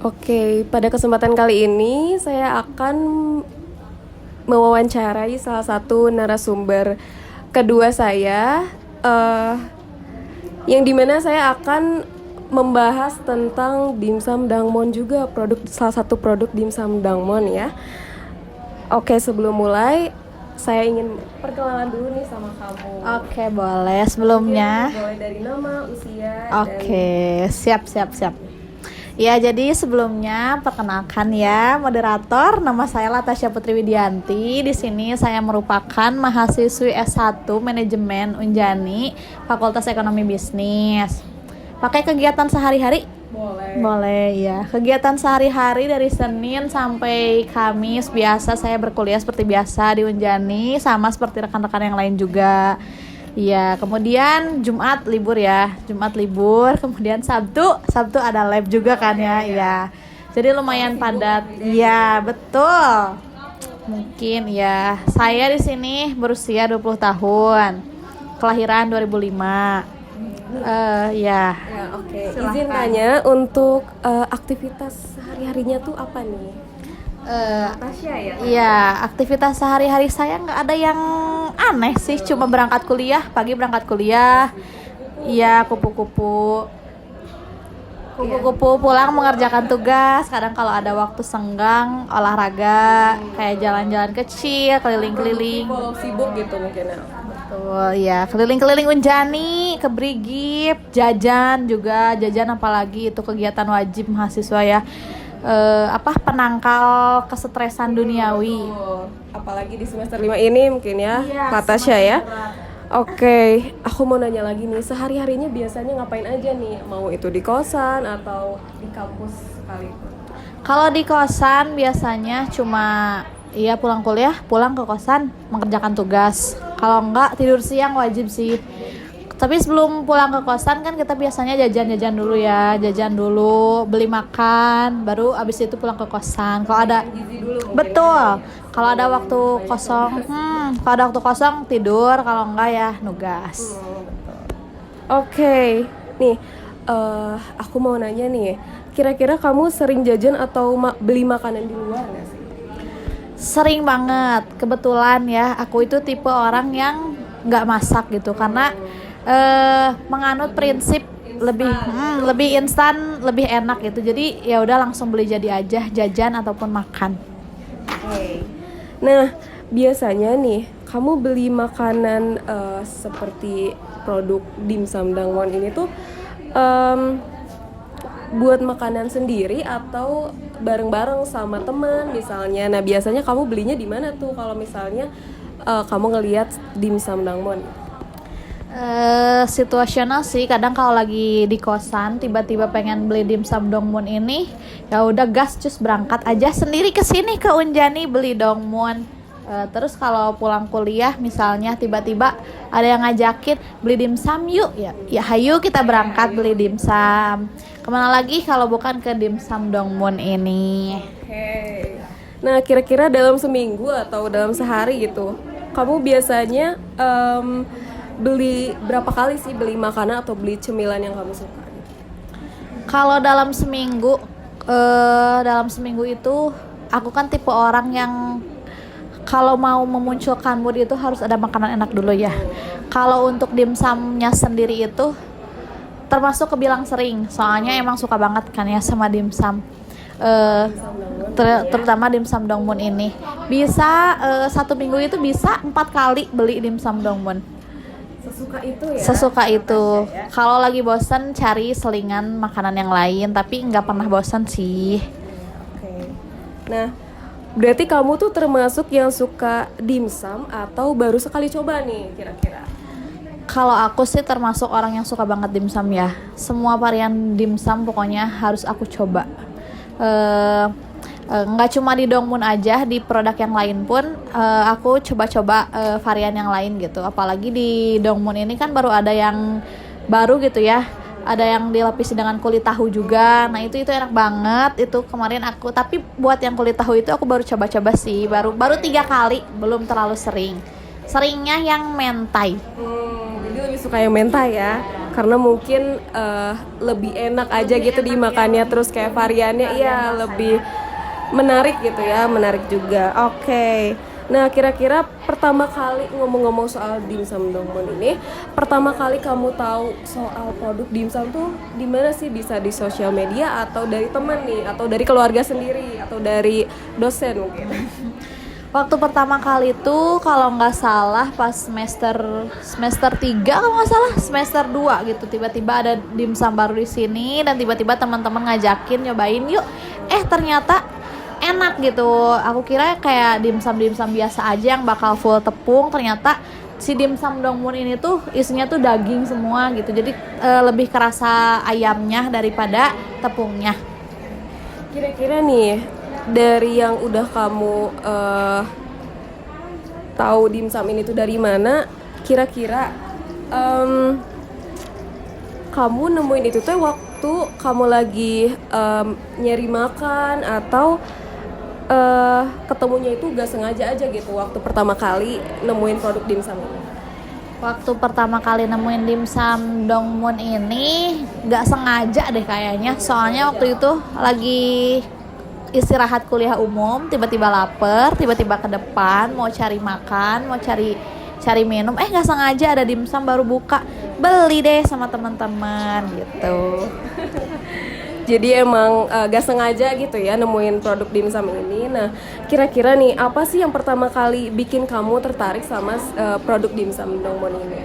Oke, pada kesempatan kali ini saya akan mewawancarai salah satu narasumber kedua saya, eh, yang dimana saya akan membahas tentang dimsum Dangmon juga, salah satu produk dimsum Dangmon ya. Oke, sebelum mulai saya ingin perkenalan dulu nih sama kamu. Oke, boleh. Sebelumnya, Boleh dari nama, usia, oke, siap. Ya, jadi sebelumnya perkenalkan ya, moderator. Nama saya Latasha Putri Widianti. Di sini saya merupakan mahasiswi S1 Manajemen Unjani, Fakultas Ekonomi Bisnis. Pakai kegiatan sehari-hari? boleh. Boleh ya. Kegiatan sehari-hari dari Senin sampai Kamis biasa saya berkuliah seperti biasa di Unjani, sama seperti rekan-rekan yang lain juga. Iya, kemudian Jumat libur ya. Jumat libur, kemudian Sabtu ada lab juga kan ya. Iya. Jadi lumayan padat. Iya, betul. Mungkin ya. Saya di sini berusia 20 tahun. Kelahiran 2005. Ya. Ya, oke. Silahkan. Izin tanya untuk aktivitas sehari-harinya tuh apa nih? Tasya ya? Iya, aktivitas sehari-hari saya nggak ada yang aneh sih, cuma berangkat kuliah, pagi berangkat kuliah, iya kupu-kupu, pulang mengerjakan tugas, kadang kalau ada waktu senggang, olahraga, kayak jalan-jalan kecil, keliling-keliling. Kalau sibuk gitu mungkin ya. Betul, ya keliling-keliling Unjani, ke Brigip, jajan apalagi itu kegiatan wajib mahasiswa ya. Penangkal kesetresan duniawi. Oh, apalagi di semester 5 ini mungkin ya, Iya, Kak Tasya ya. semangat. Oke, aku mau nanya lagi nih, sehari-harinya biasanya ngapain aja nih? Mau itu di kosan atau di kampus sekali? Kalau di kosan biasanya cuma iya pulang kuliah, pulang ke kosan mengerjakan tugas. Kalau enggak tidur siang wajib sih. Tapi sebelum pulang ke kosan kan kita biasanya jajan-jajan dulu ya, beli makan, baru abis itu pulang ke kosan. Kalau ada Gizi dulu mungkin. betul, kalau ada waktu kosong, kalau ada waktu kosong tidur, kalau enggak ya nugas. Oke, nih aku mau nanya nih, kira-kira kamu sering jajan atau beli makanan di luar nggak sih? Sering banget, kebetulan ya, aku itu tipe orang yang nggak masak gitu, karena menganut prinsip lebih instan, lebih enak gitu. Jadi ya udah langsung beli jadi aja, jajan ataupun makan. Oke. Nah, biasanya nih, kamu beli makanan seperti produk dimsum Dangwon ini tuh buat makanan sendiri atau bareng-bareng sama teman misalnya. Nah, biasanya kamu belinya di mana tuh kalau misalnya kamu ngelihat dimsum Dangwon? Situasional sih, kadang kalau lagi di kosan tiba-tiba pengen beli dimsum Dongmun ini, ya udah gas cus berangkat aja sendiri ke sini ke Unjani beli Dongmun. Terus kalau pulang kuliah misalnya tiba-tiba ada yang ngajakin beli dimsum yuk, ya hayu kita berangkat beli dimsum. Kemana lagi kalau bukan ke dimsum Dongmun ini? Oke. Nah, kira-kira dalam seminggu atau dalam sehari gitu, kamu biasanya beli berapa kali sih beli makanan atau beli cemilan yang kamu suka? Kalau dalam seminggu itu aku kan tipe orang yang kalau mau memunculkan mood itu harus ada makanan enak dulu ya. Kalau untuk dimsumnya sendiri itu termasuk kebilang sering, soalnya emang suka banget kan ya sama dimsum. Terutama dimsum Dongmun ini bisa satu minggu itu bisa 4 kali beli dimsum Dongmun. Sesuka itu ya? Sesuka itu. Kalau lagi bosan cari selingan makanan yang lain, tapi nggak pernah bosan sih. Oke. Nah, berarti kamu tuh termasuk yang suka dimsum atau baru sekali coba nih kira-kira? Kalau aku sih termasuk orang yang suka banget dimsum ya. Semua varian dimsum pokoknya harus aku coba. Nggak cuma di Dongmun aja, di produk yang lain pun aku coba-coba varian yang lain gitu. Apalagi di Dongmun ini kan baru ada yang baru gitu ya, ada yang dilapisi dengan kulit tahu juga. Nah itu enak banget. Itu kemarin aku, tapi buat yang kulit tahu itu aku baru coba-coba sih, baru 3 kali, belum terlalu sering. Seringnya yang mentai. Jadi lebih suka yang mentai ya? karena mungkin lebih enak aja gitu dimakannya, terus kayak variannya iya lebih menarik gitu ya, menarik juga. Oke. Nah, kira-kira pertama kali ngomong-ngomong soal dimsum Dongmun ini, pertama kali kamu tahu soal produk dimsum tuh di mana sih? Bisa di sosial media atau dari teman nih, atau dari keluarga sendiri, atau dari dosen mungkin? Waktu pertama kali tuh kalau nggak salah pas semester 3 kalau nggak salah semester 2 gitu, tiba-tiba ada dimsum baru di sini dan tiba-tiba teman-teman ngajakin nyobain yuk. Ternyata enak gitu. Aku kira kayak dimsum biasa aja yang bakal full tepung, ternyata si dimsum Dongmun ini tuh isinya tuh daging semua gitu. Jadi lebih kerasa ayamnya daripada tepungnya. Kira-kira nih dari yang udah kamu tahu dimsum ini tuh dari mana, kira-kira kamu nemuin itu tuh waktu kamu lagi nyari makan atau ketemunya itu gak sengaja aja gitu waktu pertama kali nemuin produk dimsum ini? Waktu pertama kali nemuin dimsum Dongmun ini gak sengaja deh kayaknya. Soalnya waktu itu lagi istirahat kuliah umum, tiba-tiba lapar, tiba-tiba ke depan mau cari makan, mau cari minum, nggak sengaja ada dimsum baru buka, beli deh sama teman-teman gitu. Jadi emang gak sengaja gitu ya nemuin produk dimsum ini. Nah, kira-kira nih apa sih yang pertama kali bikin kamu tertarik sama produk dimsum Dongmun ini?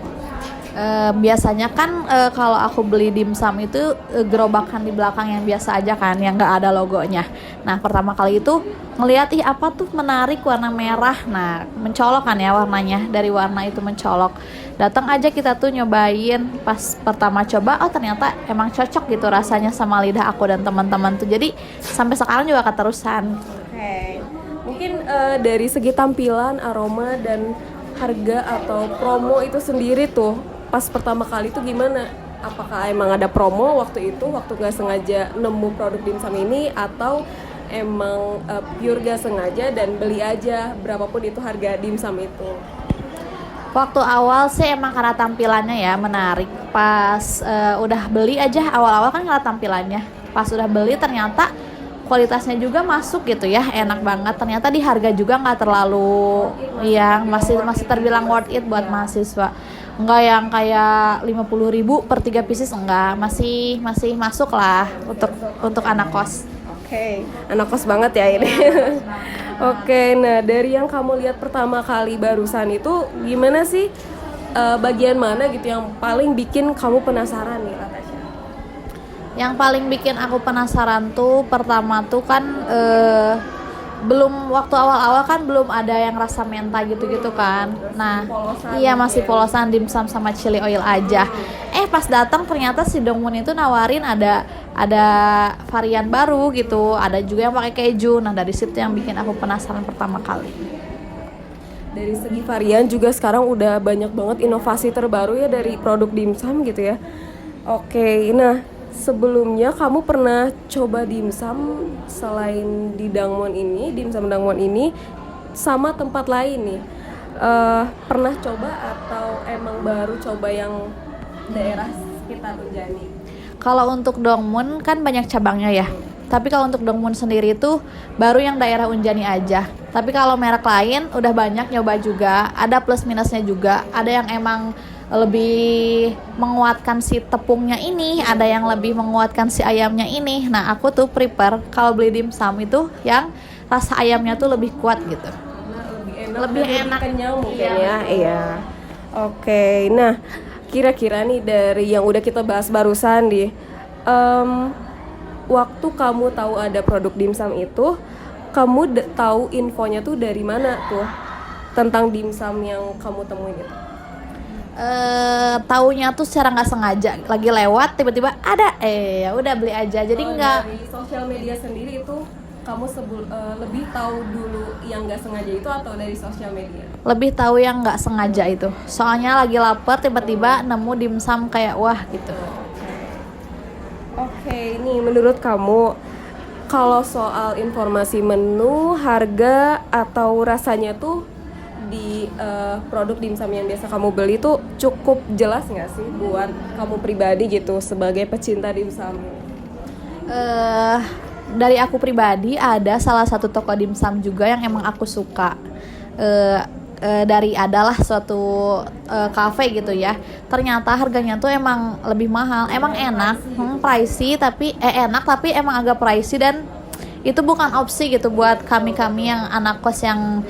Biasanya kan kalau aku beli dimsum itu gerobakan di belakang yang biasa aja kan, yang nggak ada logonya. Nah, pertama kali itu ngeliat apa tuh menarik warna merah. Nah, mencolok kan ya warnanya, dari warna itu mencolok. Datang aja kita tuh nyobain, pas pertama coba ternyata emang cocok gitu rasanya sama lidah aku dan teman-teman tuh. Jadi sampai sekarang juga keterusan. Oke. Mungkin dari segi tampilan, aroma dan harga atau promo itu sendiri tuh pas pertama kali itu gimana? Apakah emang ada promo waktu itu, waktu gak sengaja nemu produk dimsum ini, atau emang pure gak sengaja dan beli aja berapapun itu harga dimsum itu? Waktu awal sih emang karena tampilannya ya menarik. Pas udah beli aja, awal-awal kan karena tampilannya. Pas udah beli ternyata kualitasnya juga masuk gitu ya, enak banget. Ternyata di harga juga nggak terlalu yang masih terbilang worth it buat mahasiswa. Enggak yang kayak 50.000 per 3 pieces, enggak, masih masuk lah untuk anak kos. Oke, anak kos banget ya ini. Oke, nah dari yang kamu lihat pertama kali barusan itu gimana sih, bagian mana gitu yang paling bikin kamu penasaran nih, Natasha? Yang paling bikin aku penasaran tuh pertama tuh kan belum, waktu awal-awal kan belum ada yang rasa menta gitu-gitu kan. Nah, iya masih polosan dimsum sama chili oil aja. Pas datang ternyata si Dongmun itu nawarin ada varian baru gitu. Ada juga yang pakai keju. Nah, dari situ yang bikin aku penasaran pertama kali. Dari segi varian juga sekarang udah banyak banget inovasi terbaru ya dari produk dimsum gitu ya. Oke, nah sebelumnya kamu pernah coba dimsum selain di Dangwon ini, dimsum Dangwon ini sama tempat lain nih? Pernah coba atau emang baru coba yang daerah sekitar Unjani? Kalau untuk Dongmun kan banyak cabangnya ya. Tapi kalau untuk Dongmun sendiri itu baru yang daerah Unjani aja. Tapi kalau merek lain udah banyak nyoba juga. Ada plus minusnya juga. Ada yang emang lebih menguatkan si tepungnya ini, ada yang lebih menguatkan si ayamnya ini. Nah, aku tuh prefer kalau beli dimsum itu yang rasa ayamnya tuh lebih kuat gitu. Lebih enak kenyang mungkin ya. Iya. Oke, nah kira-kira nih dari yang udah kita bahas barusan di waktu kamu tahu ada produk dimsum itu, kamu tahu infonya tuh dari mana tuh tentang dimsum yang kamu temuin itu? Taunya tuh secara nggak sengaja, lagi lewat tiba-tiba ada, ya udah beli aja. Jadi nggak dari sosial media sendiri itu kamu lebih tahu dulu yang nggak sengaja itu atau dari sosial media? Lebih tahu yang nggak sengaja itu. Soalnya lagi lapar tiba-tiba nemu dimsum kayak wah gitu. Oke, ini menurut kamu kalau soal informasi menu, harga atau rasanya tuh di produk dimsum yang biasa kamu beli itu cukup jelas nggak sih buat kamu pribadi gitu sebagai pecinta dimsum? Dari aku pribadi ada salah satu toko dimsum juga yang emang aku suka. Dari adalah suatu cafe gitu ya. Ternyata harganya tuh emang lebih mahal. Emang enak, pricey tapi enak tapi emang agak pricey dan itu bukan opsi gitu buat kami yang anak kos yang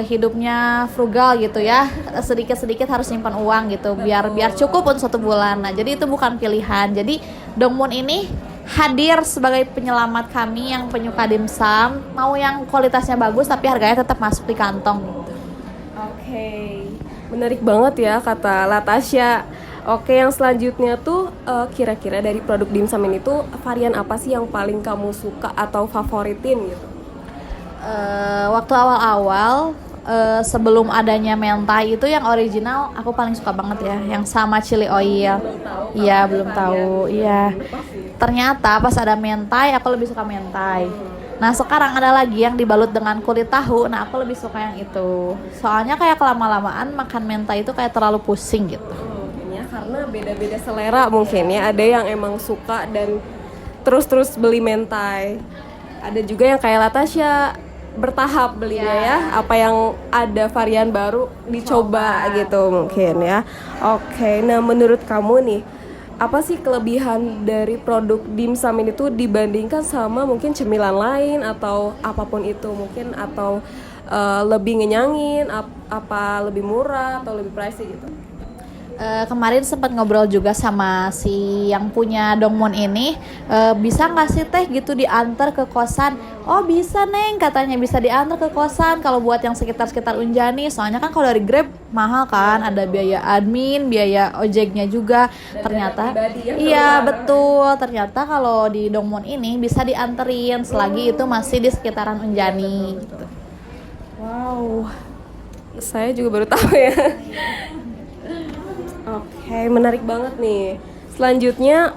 hidupnya frugal gitu ya, sedikit harus simpan uang gitu biar cukup untuk 1 bulan. Nah jadi itu bukan pilihan. Jadi Dongmun ini hadir sebagai penyelamat kami yang penyuka dimsum, mau yang kualitasnya bagus tapi harganya tetap masuk di kantong gitu. Oke, menarik banget ya kata Latasha. Oke, yang selanjutnya tuh kira-kira dari produk dimsum ini tuh varian apa sih yang paling kamu suka atau favoritin gitu? Waktu awal-awal sebelum adanya mentai itu yang original aku paling suka banget ya, yang sama chili oil. Iya, belum tahu. Iya. Ternyata pas ada mentai aku lebih suka mentai. Nah sekarang ada lagi yang dibalut dengan kulit tahu. Nah aku lebih suka yang itu. Soalnya kayak kelama-lamaan makan mentai itu kayak terlalu pusing gitu. Ya karena beda-beda selera mungkin ya. Ada yang emang suka dan terus beli mentai. Ada juga yang kayak Latasha bertahap belinya ya. Apa yang ada varian baru dicoba gitu mungkin ya. Oke, nah menurut kamu nih, apa sih kelebihan dari produk dimsum ini tuh dibandingkan sama mungkin cemilan lain atau apapun itu mungkin, atau lebih ngenyangin, apa lebih murah atau lebih pricey gitu? Kemarin sempat ngobrol juga sama si yang punya Dongmun ini, bisa nggak sih teh gitu diantar ke kosan? Oh bisa neng, katanya bisa diantar ke kosan kalau buat yang sekitar Unjani. Soalnya kan kalau dari Grab mahal kan, ada biaya admin, biaya ojeknya juga. Dan ternyata iya betul, ternyata kalau di Dongmun ini bisa dianterin selagi itu masih di sekitaran Unjani gitu. Wow, saya juga baru tahu ya. Oke, menarik banget nih. Selanjutnya,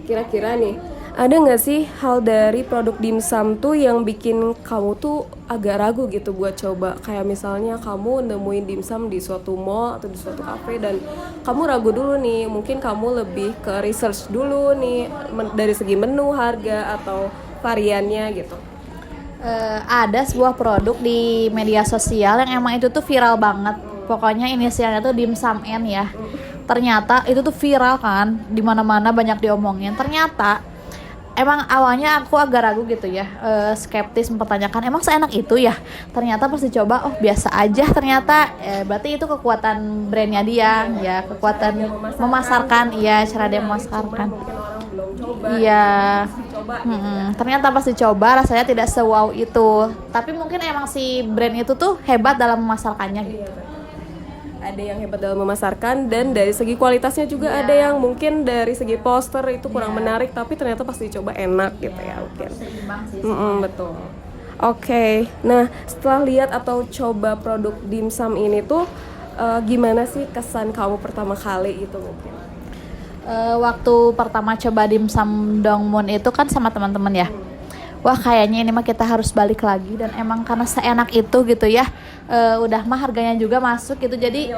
kira-kira nih, ada nggak sih hal dari produk dimsum tuh yang bikin kamu tuh agak ragu gitu buat coba? Kayak misalnya kamu nemuin dimsum di suatu mall atau di suatu cafe dan kamu ragu dulu nih, mungkin kamu lebih ke research dulu nih dari segi menu, harga, atau variannya gitu. Ada sebuah produk di media sosial yang emang itu tuh viral banget. Pokoknya inisialnya tuh dimsum N ya. Ternyata itu tuh viral kan, di mana-mana banyak diomongin. Ternyata emang awalnya aku agak ragu gitu ya, skeptis mempertanyakan emang seenak itu ya. Ternyata pas dicoba, oh biasa aja. Ternyata berarti itu kekuatan brandnya dia, ya kekuatan memasarkan, iya cara dia memasarkan. Iya. Ternyata pas dicoba rasanya tidak se-wow itu. Tapi mungkin emang si brand itu tuh hebat dalam memasarkannya gitu. Ada yang hebat dalam memasarkan dan dari segi kualitasnya juga ada yang mungkin dari segi poster itu kurang menarik tapi ternyata pas dicoba enak gitu ya mungkin. Betul. Oke, nah setelah lihat atau coba produk dimsum ini tuh gimana sih kesan kamu pertama kali itu mungkin? Waktu pertama coba dimsum Dongmun itu kan sama teman-teman ya. Wah kayaknya ini mah kita harus balik lagi, dan emang karena seenak itu gitu ya, udah mah harganya juga masuk gitu, jadi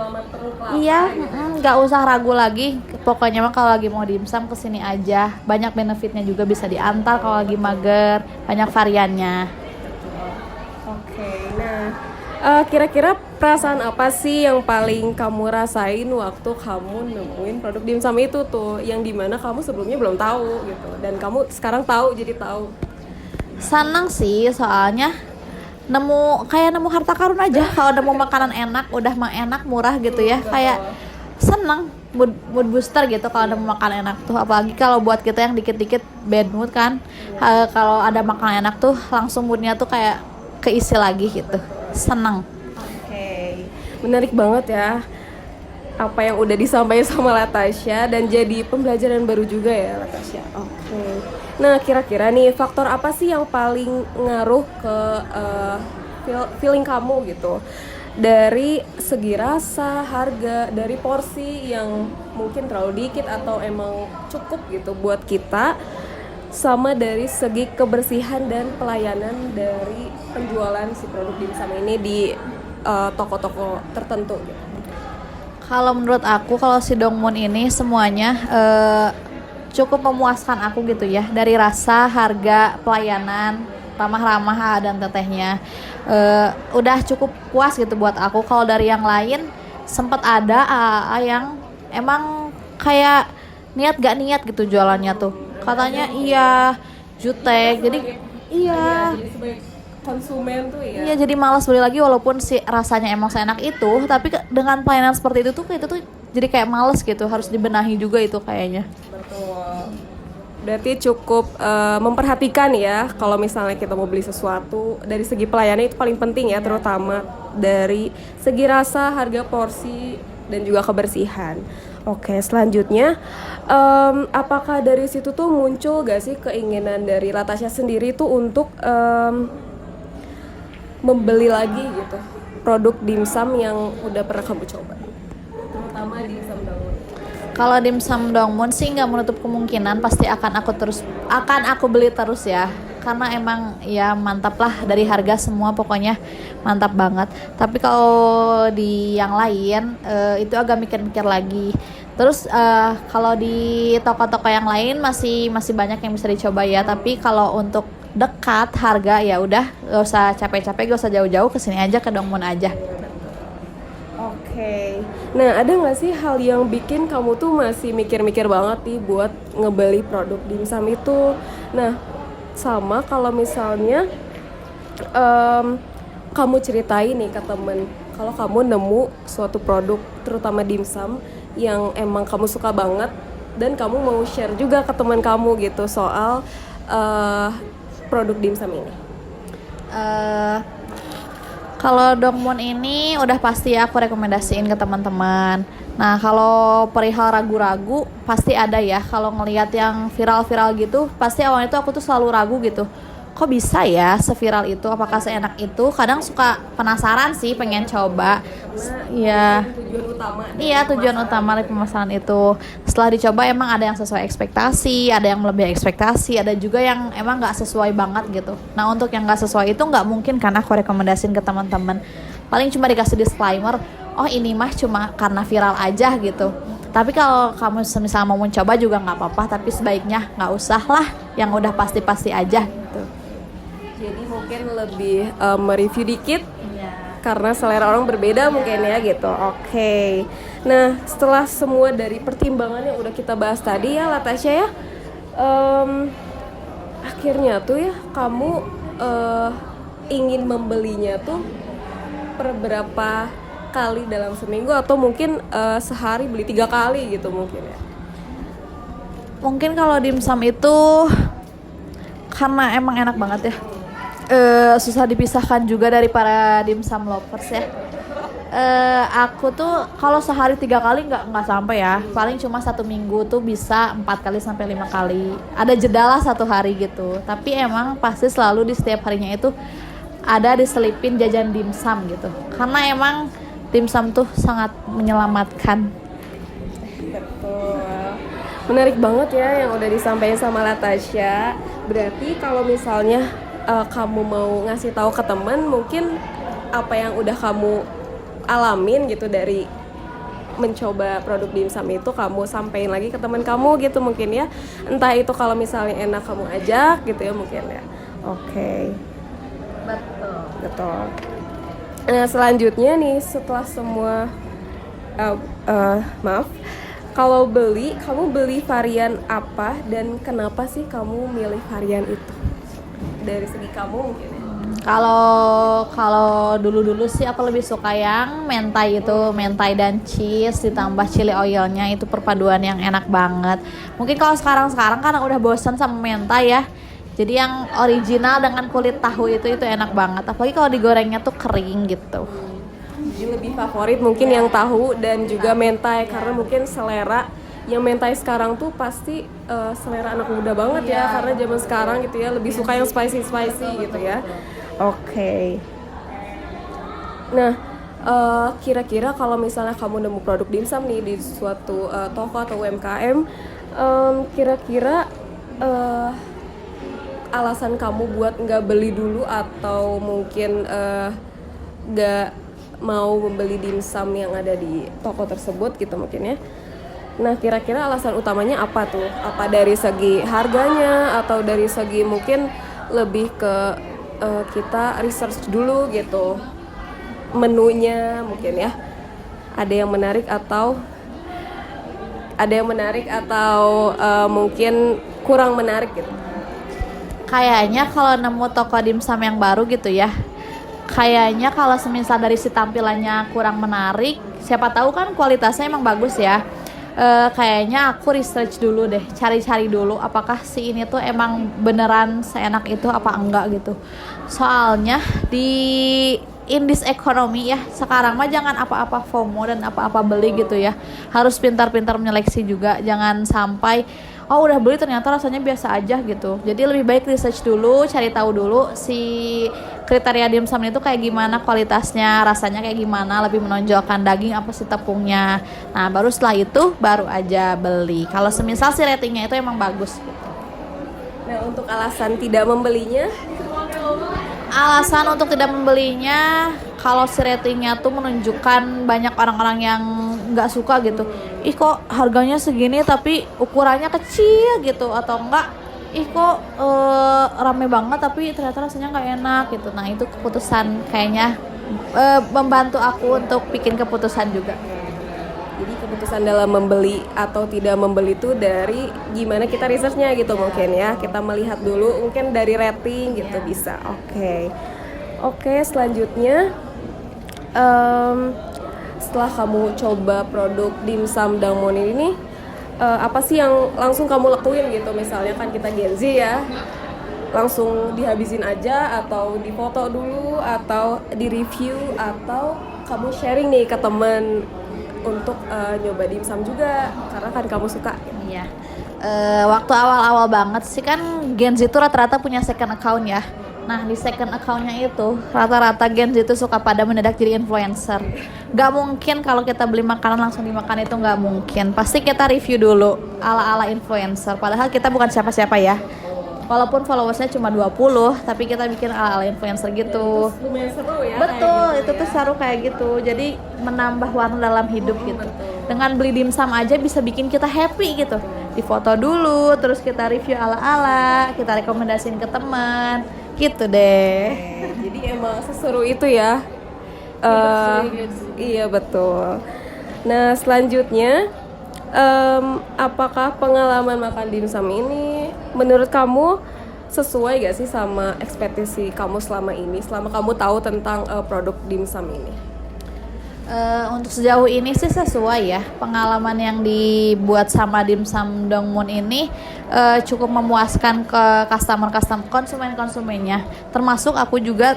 iya nggak usah ragu lagi. Pokoknya mah kalau lagi mau dimsum kesini aja, banyak benefitnya juga, bisa diantar kalau lagi mager, banyak variannya. Oke, nah kira-kira perasaan apa sih yang paling kamu rasain waktu kamu nemuin produk dimsum itu tuh, yang dimana kamu sebelumnya belum tahu gitu dan kamu sekarang tahu jadi tahu? Senang sih, soalnya nemu harta karun aja. Kalau nemu makanan enak, udah mah enak, murah gitu ya, kayak seneng, mood booster gitu kalau nemu makanan enak tuh. Apalagi kalau buat kita yang dikit-dikit bad mood kan, kalau ada makanan enak tuh langsung moodnya tuh kayak keisi lagi gitu, seneng. Oke, menarik banget ya apa yang udah disampaikan sama Latasha, dan jadi pembelajaran baru juga ya Latasha. Oke. Nah, kira-kira nih faktor apa sih yang paling ngaruh ke feeling kamu gitu? Dari segi rasa, harga, dari porsi yang mungkin terlalu dikit atau emang cukup gitu buat kita, sama dari segi kebersihan dan pelayanan dari penjualan si produk dimsum ini di toko-toko tertentu gitu. Kalau menurut aku, kalau si Dongmun ini semuanya cukup memuaskan aku gitu ya. Dari rasa, harga, pelayanan, ramah-ramah dan tetehnya. Udah cukup puas gitu buat aku. Kalau dari yang lain sempat ada yang emang kayak niat gak niat gitu jualannya tuh. Katanya iya jutek. Jadi iya. Jadi sebagai konsumen tuh ya. Iya, jadi malas beli lagi walaupun si rasanya emang seenak itu, tapi dengan pelayanan seperti itu tuh jadi kayak males gitu, harus dibenahi juga itu kayaknya. Betul. Berarti cukup memperhatikan ya kalau misalnya kita mau beli sesuatu dari segi pelayanan itu paling penting ya, terutama dari segi rasa, harga, porsi dan juga kebersihan. Oke, selanjutnya apakah dari situ tuh muncul gak sih keinginan dari Latasha sendiri tuh untuk membeli lagi gitu produk dimsum yang udah pernah kamu coba, terutama dimsum Dongmun? Kalau dimsum Dongmun sih nggak menutup kemungkinan, pasti akan aku beli terus ya, karena emang ya mantap lah, dari harga semua pokoknya mantap banget. Tapi kalau di yang lain itu agak mikir-mikir lagi. Terus kalau di toko-toko yang lain masih banyak yang bisa dicoba ya, tapi kalau untuk dekat harga ya udah gak usah capek-capek, gak usah jauh-jauh, kesini aja, ke Dongmun aja. Oke. Nah, ada nggak sih hal yang bikin kamu tuh masih mikir-mikir banget nih buat ngebeli produk dimsum itu? Nah, sama kalau misalnya kamu ceritain nih ke temen kalau kamu nemu suatu produk, terutama dimsum yang emang kamu suka banget dan kamu mau share juga ke teman kamu gitu soal produk dimsum ini. Kalau Dongmun ini udah pasti aku rekomendasiin ke teman-teman. Nah, kalau perihal ragu-ragu pasti ada ya. Kalau ngelihat yang viral-viral gitu, pasti awalnya tuh aku tuh selalu ragu gitu. Kok bisa ya seviral itu? Apakah seenak itu? Kadang suka penasaran sih, pengen coba. Iya. Tujuan utama. Iya, tujuan utama dari pemasaran itu. Setelah dicoba emang ada yang sesuai ekspektasi, ada yang melebihi ekspektasi, ada juga yang emang nggak sesuai banget gitu. Nah, untuk yang nggak sesuai itu nggak mungkin karena aku rekomendasiin ke teman-teman. Paling cuma dikasih disclaimer, oh ini mah cuma karena viral aja gitu. Tapi kalau kamu misalnya mau mencoba juga nggak apa-apa, tapi sebaiknya nggak usah lah, yang udah pasti-pasti aja gitu. Jadi mungkin lebih mereview dikit karena selera orang berbeda mungkin ya gitu. Oke. Nah, setelah semua dari pertimbangan yang udah kita bahas tadi ya Latasha ya, akhirnya tuh ya kamu ingin membelinya tuh per berapa kali dalam seminggu, atau mungkin sehari beli 3 kali gitu mungkin ya? Mungkin kalau dimsum itu karena emang enak banget ya, susah dipisahkan juga dari para dimsum lovers ya. Aku tuh kalau sehari 3 kali nggak sampai ya, paling cuma 1 minggu tuh bisa 4 kali sampai 5 kali. Ada jeda lah 1 hari gitu. Tapi emang pasti selalu di setiap harinya itu ada diselipin jajan dimsum gitu. Karena emang dimsum tuh sangat menyelamatkan. Betul. Menarik banget ya yang udah disampaikan sama Latasha. Berarti kalau misalnya kamu mau ngasih tahu ke teman, mungkin apa yang udah kamu alamin gitu dari mencoba produk dimsum itu kamu sampein lagi ke teman kamu gitu mungkin ya. Entah itu kalau misalnya enak kamu ajak gitu ya mungkin ya. Oke. Betul. Nah, selanjutnya nih setelah semua maaf, kalau kamu beli varian apa dan kenapa sih kamu milih varian itu? Dari segi kamu mungkin ya. Kalau dulu sih aku lebih suka yang mentai itu, mentai dan cheese ditambah chili oilnya, itu perpaduan yang enak banget. Mungkin kalau sekarang karena udah bosan sama mentai ya. Jadi yang original dengan kulit tahu itu enak banget. Apalagi kalau digorengnya tuh kering gitu. Jadi lebih favorit mungkin yang tahu dan juga mentai, karena mungkin selera yang mentai sekarang tuh pasti selera anak muda banget ya, karena zaman sekarang gitu ya lebih suka yang spicy gitu ya. Oke. Nah, kira-kira kalau misalnya kamu nemu produk dimsum nih di suatu toko atau UMKM, kira-kira alasan kamu buat nggak beli dulu atau mungkin nggak mau membeli dimsum yang ada di toko tersebut gitu mungkin ya. Nah, kira-kira alasan utamanya apa tuh? Apa dari segi harganya atau dari segi mungkin lebih ke kita research dulu gitu menunya mungkin ya? Ada yang menarik atau mungkin kurang menarik gitu? Kayaknya kalau nemu toko dimsum yang baru gitu ya, kayaknya kalau semisal dari si tampilannya kurang menarik, siapa tahu kan kualitasnya emang bagus ya. Kayaknya aku research dulu deh, cari-cari dulu apakah si ini tuh emang beneran seenak itu apa enggak gitu. Soalnya in this economy ya, sekarang mah jangan apa-apa FOMO dan apa-apa beli gitu ya. Harus pintar-pintar menyeleksi juga, jangan sampai udah beli ternyata rasanya biasa aja gitu. Jadi lebih baik research dulu, cari tahu dulu si kriteria dimsum itu kayak gimana, kualitasnya, rasanya kayak gimana, lebih menonjolkan daging apa sih tepungnya. Nah, baru setelah itu baru aja beli. Kalau semisal si ratingnya itu emang bagus gitu. Nah, untuk alasan tidak membelinya? Alasan untuk tidak membelinya, kalau si ratingnya tuh menunjukkan banyak orang-orang yang nggak suka gitu. Ih, kok harganya segini tapi ukurannya kecil gitu, atau enggak ih kok rame banget tapi ternyata rasanya nggak enak gitu. Nah, itu keputusan kayaknya membantu aku untuk bikin keputusan juga. Jadi keputusan dalam membeli atau tidak membeli itu dari gimana kita researchnya gitu mungkin ya. Kita melihat dulu mungkin dari rating gitu bisa. Oke, selanjutnya setelah kamu coba produk dimsum Dangmon ini apa sih yang langsung kamu lakuin gitu? Misalnya kan kita Gen Z ya, langsung dihabisin aja atau difoto dulu atau di review atau kamu sharing nih ke temen untuk nyoba dimsum juga karena kan kamu suka. Iya. Waktu awal-awal banget sih kan Gen Z itu rata-rata punya second account ya. Nah, di second account-nya itu rata-rata Gen Z itu suka pada mendadak jadi influencer. Gak mungkin kalau kita beli makanan langsung dimakan, itu gak mungkin. Pasti kita review dulu ala-ala influencer. Padahal kita bukan siapa-siapa ya. Walaupun followersnya cuma 20, tapi kita bikin ala-ala influencer gitu. Terus lumayan seru ya. Betul, gitu itu ya. tuh seru kayak gitu. Jadi menambah warna dalam hidup gitu. Dengan beli dimsum aja bisa bikin kita happy gitu. Difoto dulu, terus kita review ala-ala, kita rekomendasiin ke teman, gitu deh. Jadi emang seseru itu ya. Iya betul. Nah, selanjutnya apakah pengalaman makan dimsum ini menurut kamu sesuai gak sih sama ekspektasi kamu selama ini, selama kamu tahu tentang produk dimsum ini? Untuk sejauh ini sih sesuai ya. Pengalaman yang dibuat sama dimsum Dangmon ini cukup memuaskan ke konsumennya. Termasuk aku juga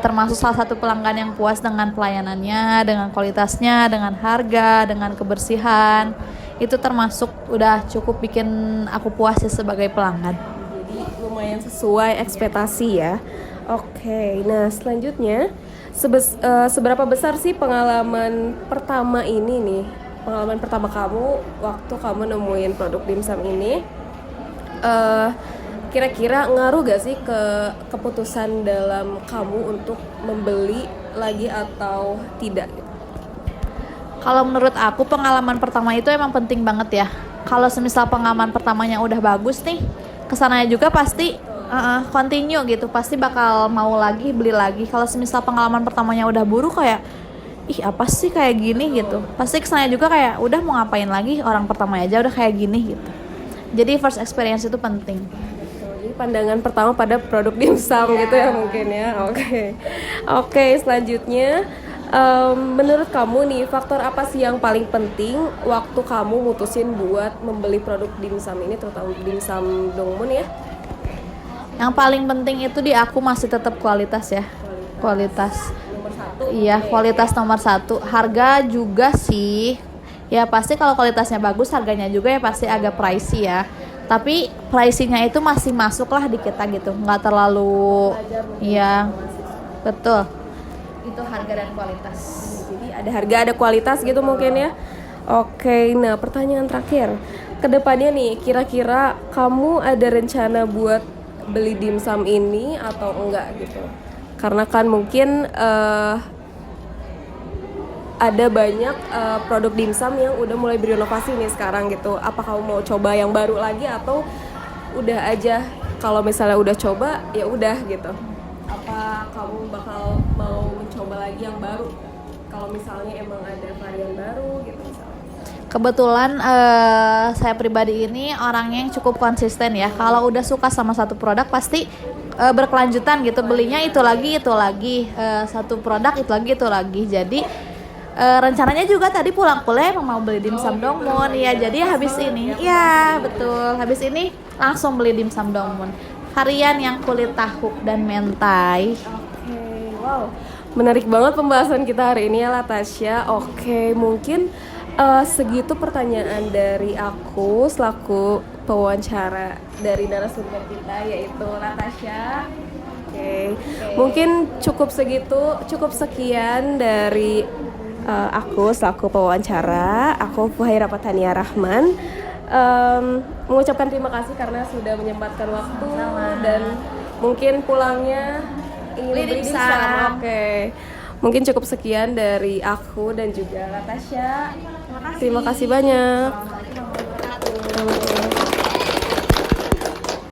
termasuk salah satu pelanggan yang puas dengan pelayanannya, dengan kualitasnya, dengan harga, dengan kebersihan. Itu termasuk udah cukup bikin aku puas sih sebagai pelanggan. Jadi lumayan sesuai ekspektasi ya. Oke, nah selanjutnya seberapa besar sih pengalaman pertama ini nih? Pengalaman pertama kamu waktu kamu nemuin produk dimsum ini, kira-kira ngaruh gak sih ke keputusan dalam kamu untuk membeli lagi atau tidak? Kalau menurut aku pengalaman pertama itu emang penting banget ya. Kalau semisal pengalaman pertamanya udah bagus nih, kesananya juga pasti continue gitu, pasti bakal mau lagi beli lagi. Kalau semisal pengalaman pertamanya udah buruk kayak ih apa sih kayak gini gitu, pasti kesannya juga kayak udah mau ngapain lagi, orang pertama aja udah kayak gini gitu. Jadi first experience itu penting. Jadi pandangan pertama pada produk dimsum gitu ya mungkin ya. Oke, selanjutnya menurut kamu nih faktor apa sih yang paling penting waktu kamu mutusin buat membeli produk dimsum ini, terutama dimsum Dangmon ya? Yang paling penting itu di aku masih tetap kualitas ya. Kualitas Nomor satu. iya, kualitas nomor satu. Harga juga sih. Ya pasti kalau kualitasnya bagus, harganya juga ya pasti agak pricey ya. Tapi pricey-nya itu masih masuk lah di kita gitu, nggak terlalu. Iya, betul. Itu harga dan kualitas. Jadi ada harga ada kualitas gitu mungkin ya. Oke, nah pertanyaan terakhir, kedepannya nih kira-kira kamu ada rencana buat beli dimsum ini atau enggak gitu. Karena kan mungkin ada banyak produk dimsum yang udah mulai berinovasi nih sekarang gitu. Apa kamu mau coba yang baru lagi atau udah aja? Kalau misalnya udah coba ya udah gitu. Apa kamu bakal mau mencoba lagi yang baru? Kalau misalnya emang ada varian baru gitu misalnya. Kebetulan saya pribadi ini orangnya yang cukup konsisten ya. Kalau udah suka sama satu produk pasti berkelanjutan gitu. Belinya itu lagi satu produk itu lagi. Jadi rencananya juga tadi pulang kuliah emang mau beli dimsum Dongmun ya. Jadi habis ini ya betul. Habis ini langsung beli dimsum Dongmun. Varian yang kulit tahu dan mentai. Oke, wow. Menarik banget pembahasan kita hari ini ya Latasha. Oke, mungkin segitu pertanyaan dari aku selaku pewawancara dari narasumber kita yaitu Latasha. Oke. Mungkin cukup sekian dari aku selaku pewawancara. Aku Fuhaira Patania Rahman. Mengucapkan terima kasih karena sudah menyempatkan waktu dan mungkin pulangnya ingin beli dimsum. Oke. Mungkin cukup sekian dari aku dan juga Latasha. Terima kasih banyak.